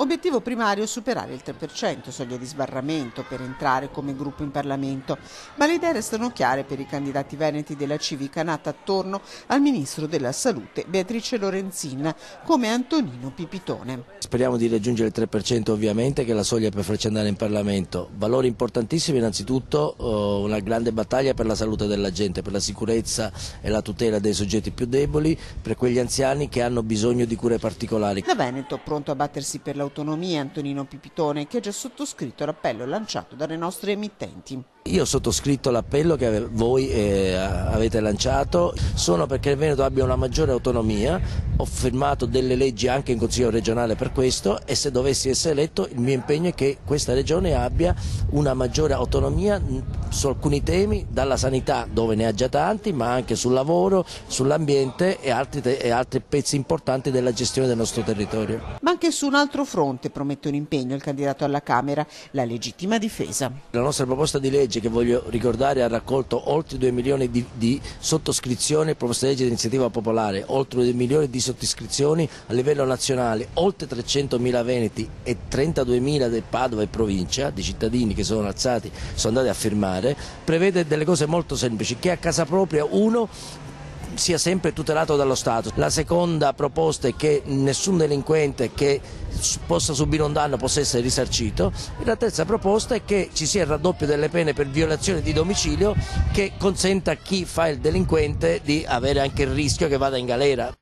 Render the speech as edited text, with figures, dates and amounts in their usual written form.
Obiettivo primario superare il 3%, soglia di sbarramento per entrare come gruppo in Parlamento, ma le idee restano chiare per i candidati veneti della Civica nata attorno al Ministro della Salute Beatrice Lorenzin, come Antonino Pipitone. Speriamo di raggiungere il 3% ovviamente, che è la soglia per farci andare in Parlamento. Valori importantissimi, innanzitutto una grande battaglia per la salute della gente, per la sicurezza e la tutela dei soggetti più deboli, per quegli anziani che hanno bisogno di cure particolari. Da Veneto, pronto a battersi per l'autonomia, Antonino Pipitone, che ha già sottoscritto l'appello lanciato dalle nostre emittenti. Io ho sottoscritto l'appello che voi avete lanciato, sono perché il Veneto abbia una maggiore autonomia, ho firmato delle leggi anche in Consiglio regionale per questo e se dovessi essere eletto il mio impegno è che questa regione abbia una maggiore autonomia su alcuni temi, dalla sanità dove ne ha già tanti, ma anche sul lavoro, sull'ambiente e altri pezzi importanti della gestione del nostro territorio. Ma anche su un altro fronte promette un impegno il candidato alla Camera, la legittima difesa. La nostra proposta di legge, che voglio ricordare, ha raccolto oltre 2 milioni di sottoscrizioni, proposta di legge di iniziativa popolare, oltre 2 milioni di sottoscrizioni a livello nazionale, oltre 300.000 veneti e 32.000 del Padova e provincia, di cittadini che sono alzati, sono andati a firmare, prevede delle cose molto semplici, che a casa propria uno sia sempre tutelato dallo Stato. La seconda proposta è che nessun delinquente che possa subire un danno possa essere risarcito e la terza proposta è che ci sia il raddoppio delle pene per violazione di domicilio, che consenta a chi fa il delinquente di avere anche il rischio che vada in galera.